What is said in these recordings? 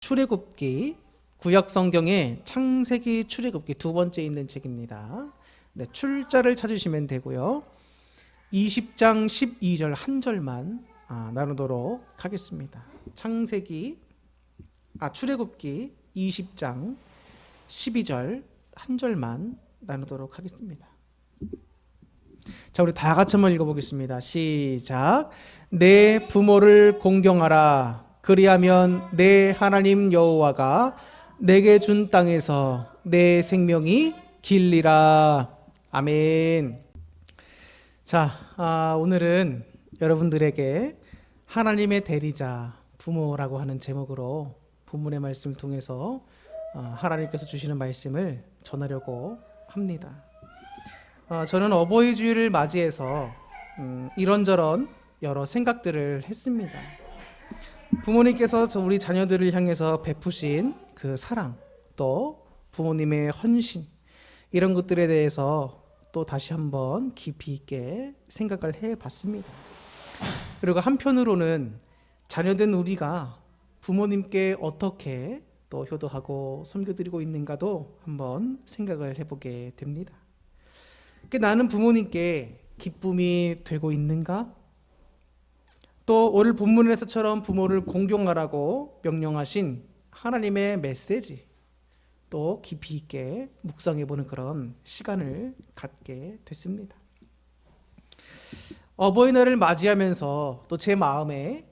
출애굽기, 구약 성경에 창세기, 출애굽기 두 번째 있는 책입니다. 네, 출자를 찾으시면 되고요. 20장 12절 한 절만 나누도록 하겠습니다. 출애굽기 20장 12절 한 절만 나누도록 하겠습니다. 자, 우리 다 같이 한번 읽어보겠습니다. 시작. 내 부모를 공경하라. 그리하면 내 하나님 여호와가 내게 준 땅에서 내 생명이 길리라. 아멘. 자, 오늘은 여러분들에게 하나님의 대리자 부모라고 하는 제목으로 본문의 말씀을 통해서 하나님께서 주시는 말씀을 전하려고 합니다. 저는 어버이 주일을 맞이해서 이런저런 여러 생각들을 했습니다. 부모님께서 우리 자녀들을 향해서 베푸신 그 사랑, 또 부모님의 헌신, 이런 것들에 대해서 또 다시 한번 깊이 있게 생각을 해봤습니다. 그리고 한편으로는 자녀된 우리가 부모님께 어떻게 또 효도하고 섬겨드리고 있는가도 한번 생각을 해보게 됩니다. 나는 부모님께 기쁨이 되고 있는가? 또 오늘 본문에서처럼 부모를 공경하라고 명령하신 하나님의 메시지, 또 깊이 있게 묵상해보는 그런 시간을 갖게 됐습니다. 어버이날을 맞이하면서 또 제 마음에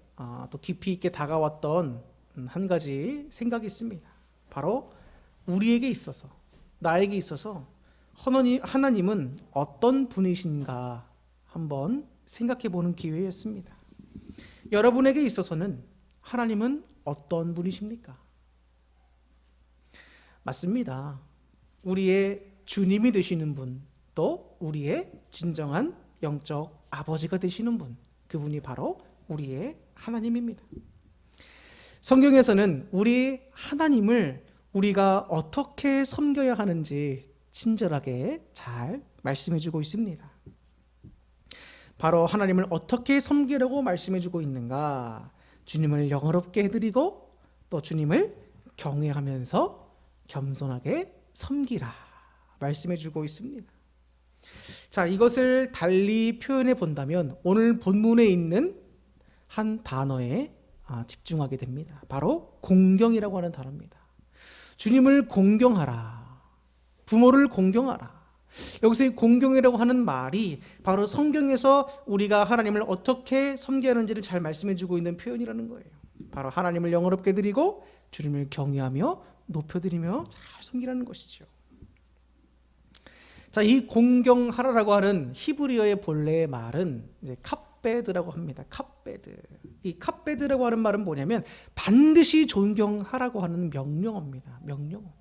또 깊이 있게 다가왔던 한 가지 생각이 있습니다. 바로 우리에게 있어서, 나에게 있어서 하나님은 어떤 분이신가 한번 생각해보는 기회였습니다. 여러분에게 있어서는 하나님은 어떤 분이십니까? 맞습니다. 우리의 주님이 되시는 분, 또 우리의 진정한 영적 아버지가 되시는 분, 그분이 바로 우리의 하나님입니다. 성경에서는 우리 하나님을 우리가 어떻게 섬겨야 하는지 친절하게 잘 말씀해주고 있습니다. 바로 하나님을 어떻게 섬기려고 말씀해주고 있는가? 주님을 영어롭게 해드리고 또 주님을 경외하면서 겸손하게 섬기라 말씀해주고 있습니다. 자, 이것을 달리 표현해 본다면 오늘 본문에 있는 한 단어에 집중하게 됩니다. 바로 공경이라고 하는 단어입니다. 주님을 공경하라. 부모를 공경하라. 여기서 이 공경이라고 하는 말이 바로 성경에서 우리가 하나님을 어떻게 섬겨야 하는지를 잘 말씀해주고 있는 표현이라는 거예요. 바로 하나님을 영어롭게 드리고 주님을 경외하며 높여드리며 잘 섬기라는 것이죠. 자, 이 공경하라라고 하는 히브리어의 본래의 말은 이제 카베드라고 합니다. 카베드. 이 카베드라고 하는 말은 뭐냐면 반드시 존경하라고 하는 명령어입니다. 명령어.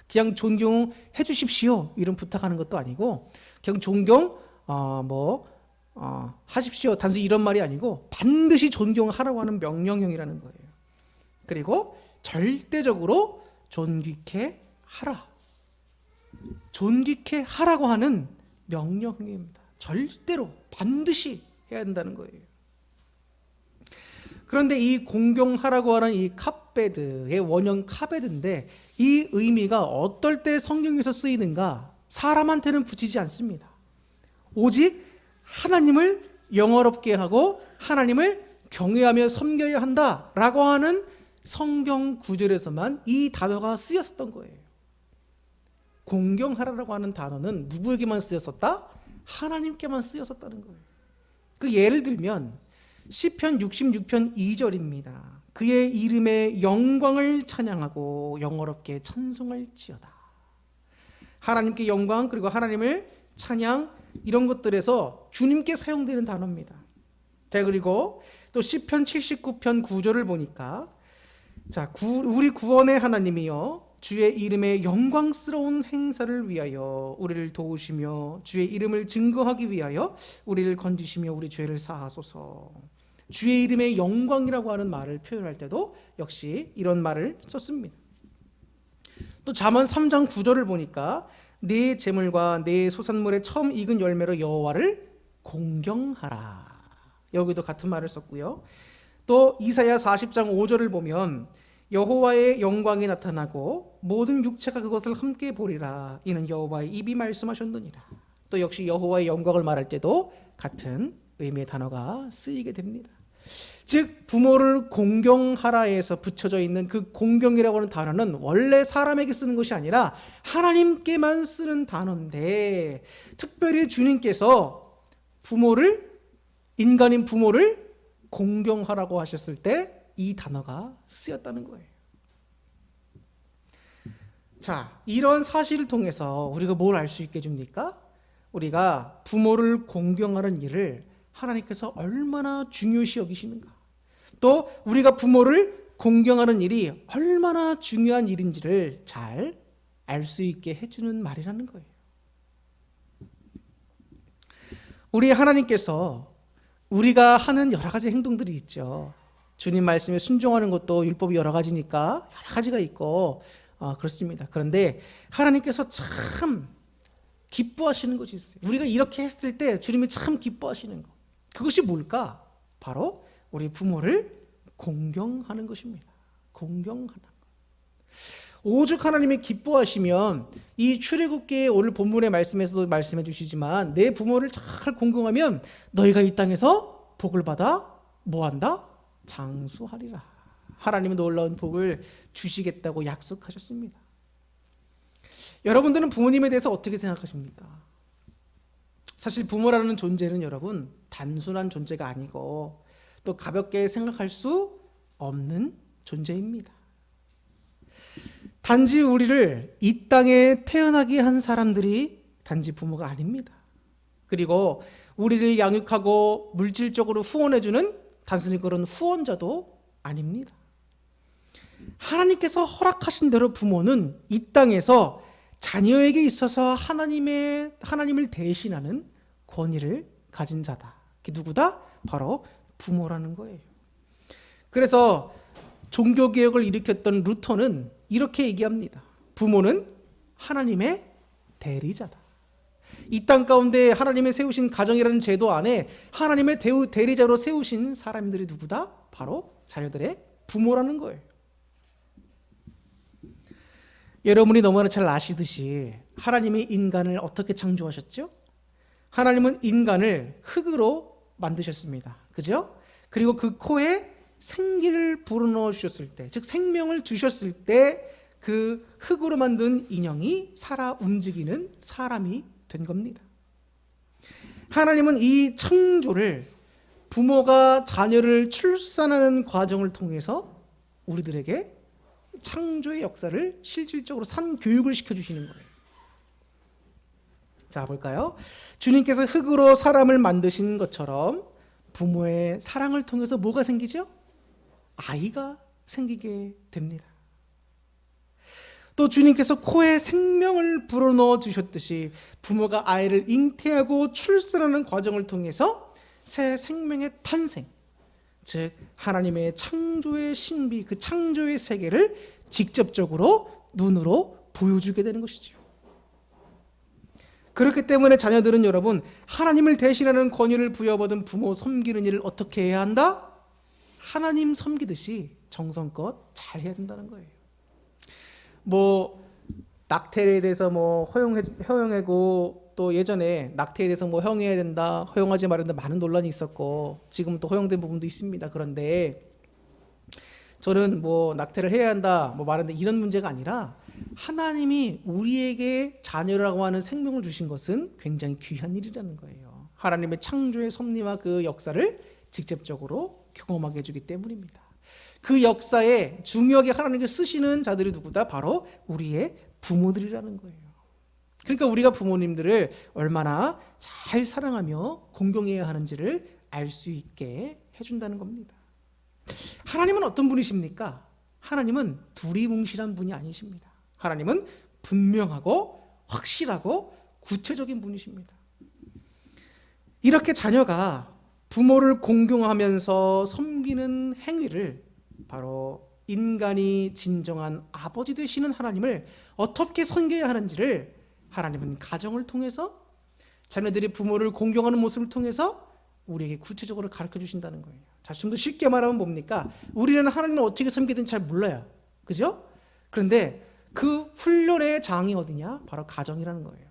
그냥 존경해 주십시오 이런 부탁하는 것도 아니고 그냥 존경 하십시오 단순히 이런 말이 아니고 반드시 존경하라고 하는 명령형이라는 거예요. 그리고 절대적으로 존귀케 하라. 존귀케 하라고 하는 명령형입니다. 절대로 반드시 해야 한다는 거예요. 그런데 이 공경하라고 하는 이 카베드의 원형 카베드인데 이 의미가 어떨 때 성경에서 쓰이는가? 사람한테는 붙이지 않습니다. 오직 하나님을 영어롭게 하고 하나님을 경외하며 섬겨야 한다라고 하는 성경 구절에서만 이 단어가 쓰였었던 거예요. 공경하라고 하는 단어는 누구에게만 쓰였었다? 하나님께만 쓰였었다는 거예요. 그 예를 들면 시편 66편 2절입니다. 그의 이름의 영광을 찬양하고 영어롭게 찬송할지어다. 하나님께 영광 그리고 하나님을 찬양 이런 것들에서 주님께 사용되는 단어입니다. 자, 그리고 또 시편 79편 9절을 보니까 자, 우리 구원의 하나님이여 주의 이름의 영광스러운 행사를 위하여 우리를 도우시며 주의 이름을 증거하기 위하여 우리를 건지시며 우리 죄를 사하소서. 주의 이름의 영광이라고 하는 말을 표현할 때도 역시 이런 말을 썼습니다. 또 잠언 3장 9절을 보니까 내 재물과 내 소산물의 처음 익은 열매로 여호와를 공경하라. 여기도 같은 말을 썼고요. 또 이사야 40장 5절을 보면 여호와의 영광이 나타나고 모든 육체가 그것을 함께 보리라. 이는 여호와의 입이 말씀하셨느니라. 또 역시 여호와의 영광을 말할 때도 같은 의미의 단어가 쓰이게 됩니다. 즉 부모를 공경하라에서 붙여져 있는 그 공경이라고 하는 단어는 원래 사람에게 쓰는 것이 아니라 하나님께만 쓰는 단어인데, 특별히 주님께서 인간인 부모를 공경하라고 하셨을 때 이 단어가 쓰였다는 거예요. 자, 이런 사실을 통해서 우리가 뭘 알 수 있게 해줍니까? 우리가 부모를 공경하는 일을 하나님께서 얼마나 중요시 여기시는가, 또 우리가 부모를 공경하는 일이 얼마나 중요한 일인지를 잘 알 수 있게 해주는 말이라는 거예요. 우리 하나님께서 우리가 하는 여러 가지 행동들이 있죠. 주님 말씀에 순종하는 것도 율법이 여러 가지니까 여러 가지가 있고 그렇습니다. 그런데 하나님께서 참 기뻐하시는 것이 있어요. 우리가 이렇게 했을 때 주님이 참 기뻐하시는 것, 그것이 뭘까? 바로 우리 부모를 공경하는 것입니다. 공경하는 것. 오죽 하나님이 기뻐하시면 이 출애굽기의 오늘 본문의 말씀에서도 말씀해 주시지만 내 부모를 잘 공경하면 너희가 이 땅에서 복을 받아 뭐한다? 장수하리라. 하나님은 놀라운 복을 주시겠다고 약속하셨습니다. 여러분들은 부모님에 대해서 어떻게 생각하십니까? 사실 부모라는 존재는 여러분 단순한 존재가 아니고 또 가볍게 생각할 수 없는 존재입니다. 단지 우리를 이 땅에 태어나게 한 사람들이 단지 부모가 아닙니다. 그리고 우리를 양육하고 물질적으로 후원해주는 단순히 그런 후원자도 아닙니다. 하나님께서 허락하신 대로 부모는 이 땅에서 자녀에게 있어서 하나님을 대신하는 권위를 가진 자다. 그게 누구다? 바로 부모라는 거예요. 그래서 종교개혁을 일으켰던 루터는 이렇게 얘기합니다. 부모는 하나님의 대리자다. 이 땅 가운데 하나님의 세우신 가정이라는 제도 안에 하나님의 대리자로 세우신 사람들이 누구다? 바로 자녀들의 부모라는 거예요. 여러분이 너무나 잘 아시듯이 하나님이 인간을 어떻게 창조하셨죠? 하나님은 인간을 흙으로 만드셨습니다. 그죠? 그리고 그 코에 생기를 불어넣어 주셨을 때, 즉 생명을 주셨을 때 그 흙으로 만든 인형이 살아 움직이는 사람이 된 겁니다. 하나님은 이 창조를 부모가 자녀를 출산하는 과정을 통해서 우리들에게 창조의 역사를 실질적으로 산교육을 시켜주시는 거예요. 자, 볼까요? 주님께서 흙으로 사람을 만드신 것처럼 부모의 사랑을 통해서 뭐가 생기죠? 아이가 생기게 됩니다. 또 주님께서 코에 생명을 불어넣어 주셨듯이 부모가 아이를 잉태하고 출산하는 과정을 통해서 새 생명의 탄생, 즉 하나님의 창조의 신비, 그 창조의 세계를 직접적으로 눈으로 보여주게 되는 것이죠. 그렇기 때문에 자녀들은 여러분 하나님을 대신하는 권위를 부여받은 부모 섬기는 일을 어떻게 해야 한다? 하나님 섬기듯이 정성껏 잘 해야 된다는 거예요. 낙태에 대해서 허용하고 또 예전에 낙태에 대해서 허용해야 된다, 허용하지 말아야 된다 많은 논란이 있었고 지금 또 허용된 부분도 있습니다. 그런데 저는 낙태를 해야 한다 말한다 이런 문제가 아니라 하나님이 우리에게 자녀라고 하는 생명을 주신 것은 굉장히 귀한 일이라는 거예요. 하나님의 창조의 섭리와 그 역사를 직접적으로 경험하게 해주기 때문입니다. 그 역사에 중요하게 하나님께 쓰시는 자들이 누구다? 바로 우리의 부모들이라는 거예요. 그러니까 우리가 부모님들을 얼마나 잘 사랑하며 공경해야 하는지를 알 수 있게 해준다는 겁니다. 하나님은 어떤 분이십니까? 하나님은 두리뭉실한 분이 아니십니다. 하나님은 분명하고 확실하고 구체적인 분이십니다. 이렇게 자녀가 부모를 공경하면서 섬기는 행위를 바로 인간이 진정한 아버지 되시는 하나님을 어떻게 섬겨야 하는지를 하나님은 가정을 통해서 자녀들이 부모를 공경하는 모습을 통해서 우리에게 구체적으로 가르쳐 주신다는 거예요. 자, 좀 더 쉽게 말하면 뭡니까? 우리는 하나님을 어떻게 섬기든지 잘 몰라요. 그죠? 그런데 그 훈련의 장이 어디냐? 바로 가정이라는 거예요.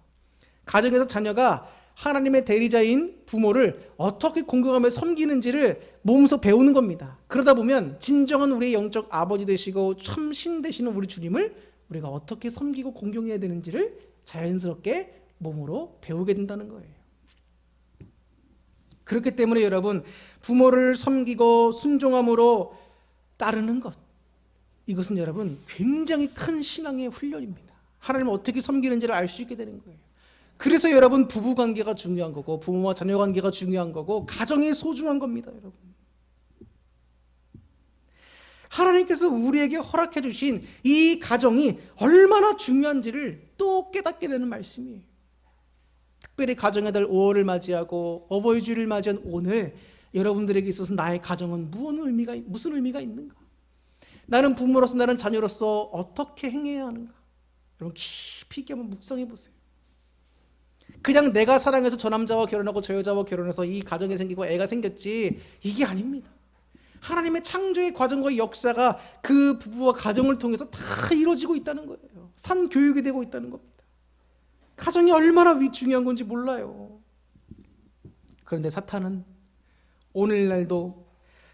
가정에서 자녀가 하나님의 대리자인 부모를 어떻게 공경하며 섬기는지를 몸소 배우는 겁니다. 그러다 보면 진정한 우리의 영적 아버지 되시고 참 신 되시는 우리 주님을 우리가 어떻게 섬기고 공경해야 되는지를 자연스럽게 몸으로 배우게 된다는 거예요. 그렇기 때문에 여러분, 부모를 섬기고 순종함으로 따르는 것, 이것은 여러분 굉장히 큰 신앙의 훈련입니다. 하나님을 어떻게 섬기는지를 알 수 있게 되는 거예요. 그래서 여러분 부부관계가 중요한 거고 부모와 자녀관계가 중요한 거고 가정이 소중한 겁니다. 여러분, 하나님께서 우리에게 허락해 주신 이 가정이 얼마나 중요한지를 또 깨닫게 되는 말씀이에요. 특별히 가정의 달 5월을 맞이하고 어버이 주일을 맞이한 오늘, 여러분들에게 있어서 나의 가정은 무슨 의미가 있는가? 나는 부모로서, 나는 자녀로서 어떻게 행해야 하는가? 여러분 깊이 있게 한번 묵상해 보세요. 그냥 내가 사랑해서 저 남자와 결혼하고 저 여자와 결혼해서 이 가정이 생기고 애가 생겼지, 이게 아닙니다. 하나님의 창조의 과정과 역사가 그 부부와 가정을 통해서 다 이루어지고 있다는 거예요. 산 교육이 되고 있다는 겁니다. 가정이 얼마나 중요한 건지 몰라요. 그런데 사탄은 오늘날도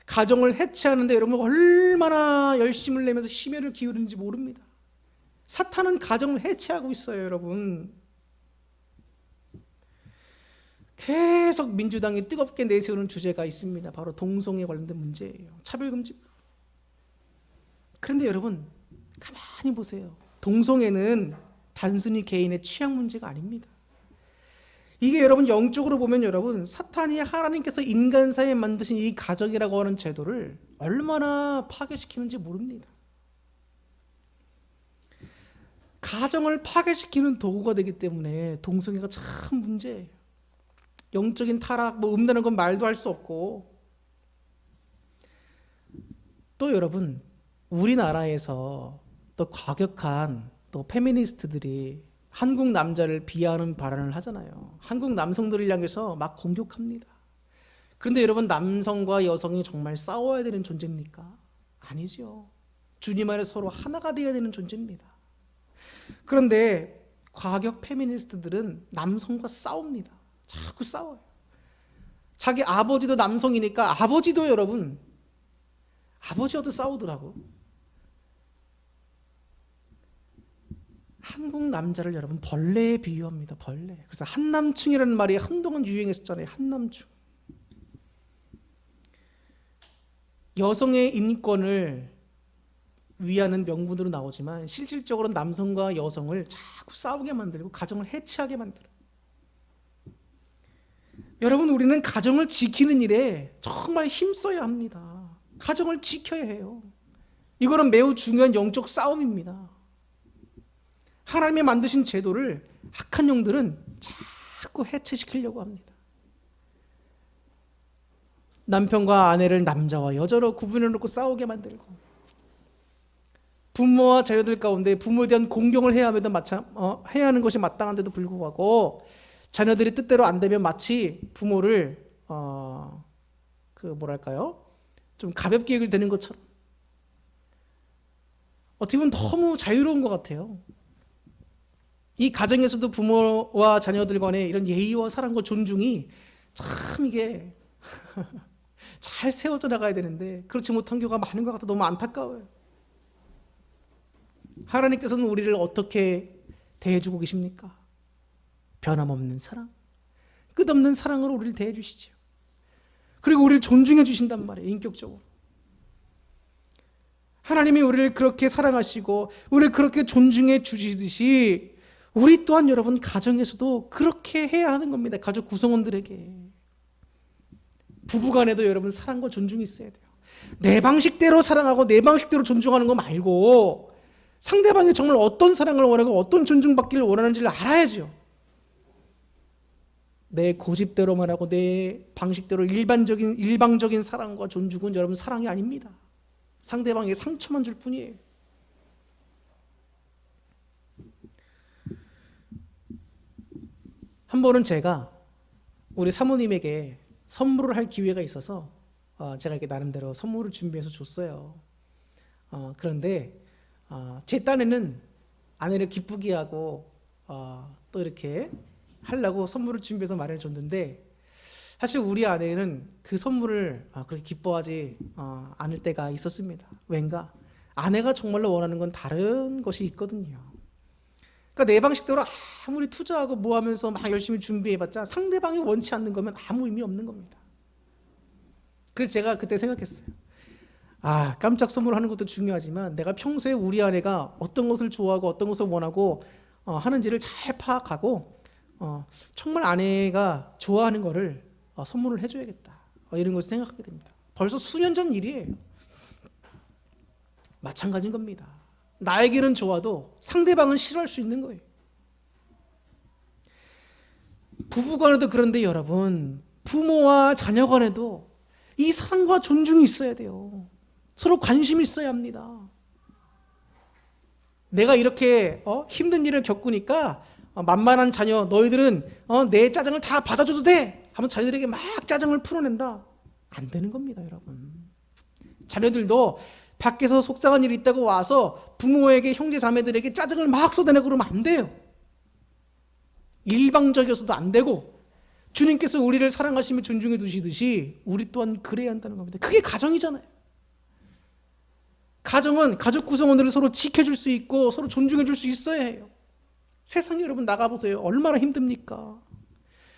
가정을 해체하는데 여러분 얼마나 열심을 내면서 심혈을 기울이는지 모릅니다. 사탄은 가정을 해체하고 있어요. 여러분, 계속 민주당이 뜨겁게 내세우는 주제가 있습니다. 바로 동성애 관련된 문제예요. 차별금지. 그런데 여러분 가만히 보세요. 동성애는 단순히 개인의 취향 문제가 아닙니다. 이게 여러분 영적으로 보면 여러분 사탄이 하나님께서 인간 사이에 만드신 이 가정이라고 하는 제도를 얼마나 파괴시키는지 모릅니다. 가정을 파괴시키는 도구가 되기 때문에 동성애가 참 문제예요. 영적인 타락, 음란한 건 말도 할 수 없고, 또 여러분 우리나라에서 또 과격한 또 페미니스트들이 한국 남자를 비하하는 발언을 하잖아요. 한국 남성들을 향해서 막 공격합니다. 그런데 여러분, 남성과 여성이 정말 싸워야 되는 존재입니까? 아니죠. 주님 안에 서로 하나가 되어야 되는 존재입니다. 그런데 과격 페미니스트들은 남성과 싸웁니다. 자꾸 싸워요. 자기 아버지도 남성이니까 아버지도 여러분, 아버지와도 싸우더라고. 한국 남자를 여러분 벌레에 비유합니다. 벌레. 그래서 한남충이라는 말이 한동안 유행했었잖아요. 한남충. 여성의 인권을 위하는 명분으로 나오지만 실질적으로 남성과 여성을 자꾸 싸우게 만들고 가정을 해체하게 만들어요. 여러분, 우리는 가정을 지키는 일에 정말 힘써야 합니다. 가정을 지켜야 해요. 이거는 매우 중요한 영적 싸움입니다. 하나님이 만드신 제도를 악한 영들은 자꾸 해체시키려고 합니다. 남편과 아내를 남자와 여자로 구분해놓고 싸우게 만들고, 부모와 자녀들 가운데 부모에 대한 공경을 해야 하는 것이 마땅한데도 불구하고 자녀들이 뜻대로 안 되면 마치 부모를 좀 가볍게 여길 되는 것처럼, 어떻게 보면 너무 자유로운 것 같아요. 이 가정에서도 부모와 자녀들 간의 이런 예의와 사랑과 존중이 참 이게 잘 세워져 나가야 되는데 그렇지 못한 경우가 많은 것 같아 너무 안타까워요. 하나님께서는 우리를 어떻게 대해주고 계십니까? 변함없는 사랑, 끝없는 사랑으로 우리를 대해주시죠. 그리고 우리를 존중해 주신단 말이에요. 인격적으로. 하나님이 우리를 그렇게 사랑하시고 우리를 그렇게 존중해 주시듯이 우리 또한 여러분 가정에서도 그렇게 해야 하는 겁니다. 가족 구성원들에게. 부부간에도 여러분 사랑과 존중이 있어야 돼요. 내 방식대로 사랑하고 내 방식대로 존중하는 거 말고 상대방이 정말 어떤 사랑을 원하고 어떤 존중받기를 원하는지를 알아야죠. 내 고집대로만 하고 내 방식대로 일방적인 사랑과 존중은 여러분 사랑이 아닙니다. 상대방에게 상처만 줄 뿐이에요. 한 번은 제가 우리 사모님에게 선물을 할 기회가 있어서 제가 이렇게 나름대로 선물을 준비해서 줬어요. 그런데 제 딴에는 아내를 기쁘게 하고 또 이렇게 하려고 선물을 준비해서 마련해 줬는데, 사실 우리 아내는 그 선물을 그렇게 기뻐하지 않을 때가 있었습니다. 왠가 아내가 정말로 원하는 건 다른 것이 있거든요. 그러니까 내 방식대로 아무리 투자하고 뭐 하면서 막 열심히 준비해봤자 상대방이 원치 않는 거면 아무 의미 없는 겁니다. 그래서 제가 그때 생각했어요. 깜짝 선물하는 것도 중요하지만 내가 평소에 우리 아내가 어떤 것을 좋아하고 어떤 것을 원하고 하는지를 잘 파악하고 정말 아내가 좋아하는 거를 선물을 해줘야겠다, 이런 것을 생각하게 됩니다. 벌써 수년 전 일이에요. 마찬가지인 겁니다. 나에게는 좋아도 상대방은 싫어할 수 있는 거예요. 부부간에도 그런데 여러분, 부모와 자녀 간에도 이 사랑과 존중이 있어야 돼요. 서로 관심이 있어야 합니다. 내가 이렇게 힘든 일을 겪으니까 만만한 자녀, 너희들은 내 짜증을 다 받아줘도 돼 하면 자녀들에게 막 짜증을 풀어낸다. 안 되는 겁니다, 여러분. 자녀들도 밖에서 속상한 일이 있다고 와서 부모에게, 형제 자매들에게 짜증을 막 쏟아내고 그러면 안 돼요. 일방적이어서도 안 되고, 주님께서 우리를 사랑하시며 존중해 두시듯이 우리 또한 그래야 한다는 겁니다. 그게 가정이잖아요. 가정은 가족 구성원들을 서로 지켜줄 수 있고 서로 존중해 줄 수 있어야 해요. 세상에 여러분 나가보세요. 얼마나 힘듭니까?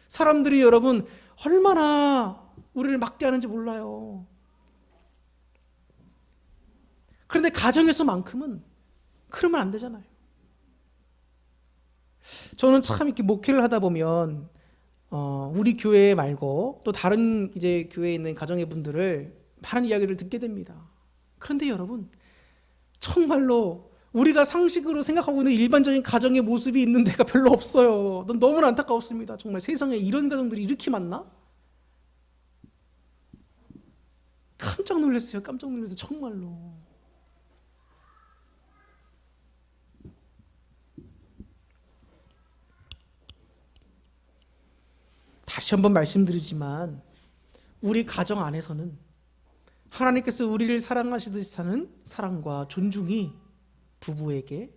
사람들이 여러분 얼마나 우리를 막대하는지 몰라요. 그런데 가정에서만큼은 그러면 안 되잖아요. 저는 참 이렇게 목회를 하다 보면 우리 교회 말고 또 다른 이제 교회에 있는 가정의 분들을 많은 이야기를 듣게 됩니다. 그런데 여러분, 정말로 우리가 상식으로 생각하고 있는 일반적인 가정의 모습이 있는 데가 별로 없어요. 너무나 안타까웠습니다. 정말 세상에 이런 가정들이 이렇게 많나? 깜짝 놀랐어요. 깜짝 놀라서 정말로. 다시 한번 말씀드리지만 우리 가정 안에서는 하나님께서 우리를 사랑하시듯이 사는 사랑과 존중이 부부에게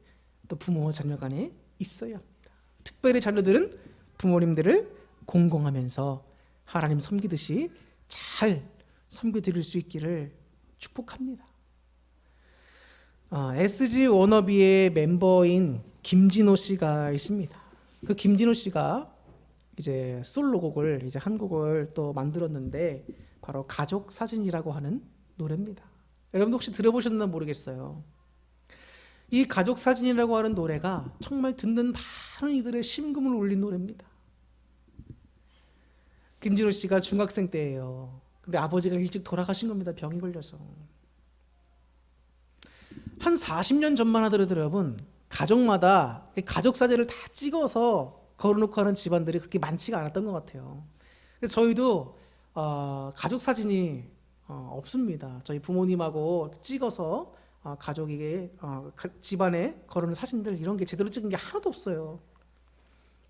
또 부모와 자녀 간에 있어야 합니다. 특별히 자녀들은 부모님들을 공경하면서 하나님 섬기듯이 잘 섬겨드릴 수 있기를 축복합니다. SG 워너비의 멤버인 김진호 씨가 있습니다. 그 김진호 씨가 이제 솔로곡을 이제 한 곡을 또 만들었는데 바로 가족 사진이라고 하는 노래입니다. 여러분 혹시 들어보셨나 모르겠어요. 이 가족 사진이라고 하는 노래가 정말 듣는 많은 이들의 심금을 울린 노래입니다. 김진호 씨가 중학생 때예요. 근데 아버지가 일찍 돌아가신 겁니다. 병이 걸려서. 한 40년 전만 하더라도 여러분, 가족마다 가족 사진을 다 찍어서 걸어놓고 하는 집안들이 그렇게 많지가 않았던 것 같아요. 그래서 저희도 가족 사진이 없습니다. 저희 부모님하고 찍어서 가족에게 집안에 걸어놓은 사진들, 이런 게 제대로 찍은 게 하나도 없어요.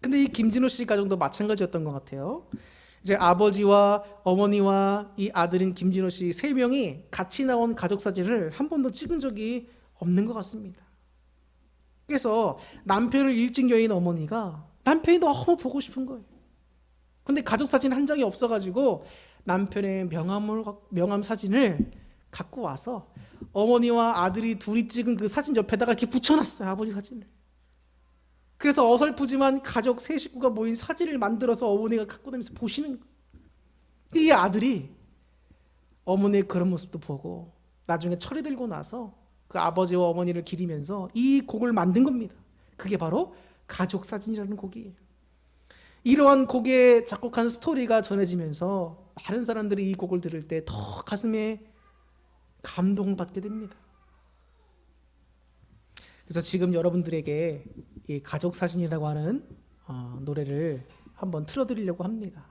근데 이 김진호 씨 가정도 마찬가지였던 것 같아요. 이제 아버지와 어머니와 이 아들인 김진호 씨 세 명이 같이 나온 가족 사진을 한 번도 찍은 적이 없는 것 같습니다. 그래서 남편을 일찍 여인 어머니가 남편이 너무 보고 싶은 거예요. 근데 가족 사진 한 장이 없어가지고 남편의 명함 사진을 갖고 와서 어머니와 아들이 둘이 찍은 그 사진 옆에다가 이렇게 붙여놨어요. 아버지 사진을. 그래서 어설프지만 가족 세 식구가 모인 사진을 만들어서 어머니가 갖고 다니면서 보시는 거예요. 이 아들이 어머니의 그런 모습도 보고 나중에 철이 들고 나서 그 아버지와 어머니를 기리면서 이 곡을 만든 겁니다. 그게 바로 가족 사진이라는 곡이에요. 이러한 곡에 작곡한 스토리가 전해지면서 많은 사람들이 이 곡을 들을 때 더 가슴에 감동받게 됩니다. 그래서 지금 여러분들에게 이 가족 사진이라고 하는 노래를 한번 틀어드리려고 합니다.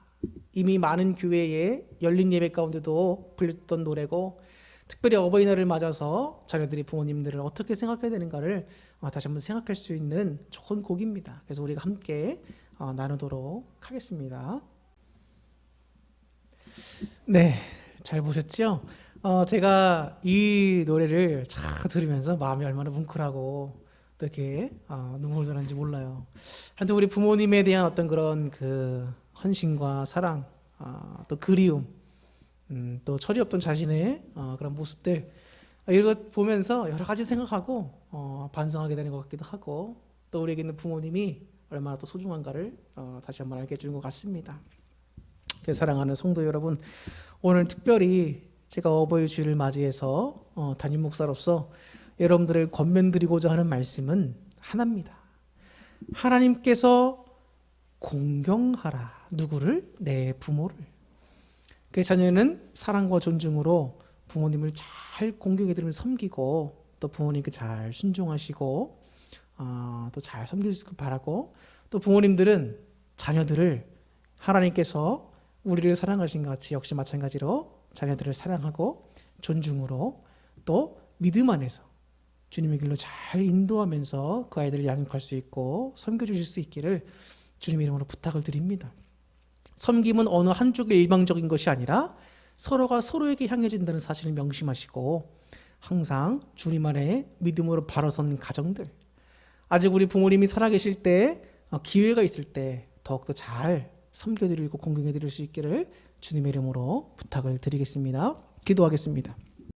이미 많은 교회에 열린 예배 가운데도 불렸던 노래고, 특별히 어버이날을 맞아서 자녀들이 부모님들을 어떻게 생각해야 되는가를 다시 한번 생각할 수 있는 좋은 곡입니다. 그래서 우리가 함께 나누도록 하겠습니다. 네, 잘 보셨죠? 제가 이 노래를 쫙 들으면서 마음이 얼마나 뭉클하고 또 이렇게 눈물도 나는지 몰라요. 하여튼 우리 부모님에 대한 어떤 그런 그 헌신과 사랑, 또 그리움, 또 철이 없던 자신의 그런 모습들, 이런 것 보면서 여러 가지 생각하고 반성하게 되는 것 같기도 하고, 또 우리에게 있는 부모님이 얼마나 또 소중한가를 다시 한번 알게 해주는 것 같습니다. 그래서 사랑하는 성도 여러분, 오늘 특별히 제가 어버이 주일을 맞이해서 담임 목사로서 여러분들을 권면드리고자 하는 말씀은 하나입니다. 하나님께서 공경하라. 누구를? 내 부모를. 그 자녀는 사랑과 존중으로 부모님을 잘 공경해드리며 섬기고, 또 부모님께 잘 순종하시고 또 잘 섬길 수 있길 바라고, 또 부모님들은 자녀들을 하나님께서 우리를 사랑하신 것 같이 역시 마찬가지로 자녀들을 사랑하고 존중으로 또 믿음 안에서 주님의 길로 잘 인도하면서 그 아이들을 양육할 수 있고 섬겨주실 수 있기를 주님 이름으로 부탁을 드립니다. 섬김은 어느 한쪽의 일방적인 것이 아니라 서로가 서로에게 향해진다는 사실을 명심하시고, 항상 주님 안에 믿음으로 바로 선 가정들, 아직 우리 부모님이 살아계실 때 기회가 있을 때 더욱더 잘 섬겨드리고 공경해드릴 수 있기를 주님의 이름으로 부탁을 드리겠습니다. 기도하겠습니다.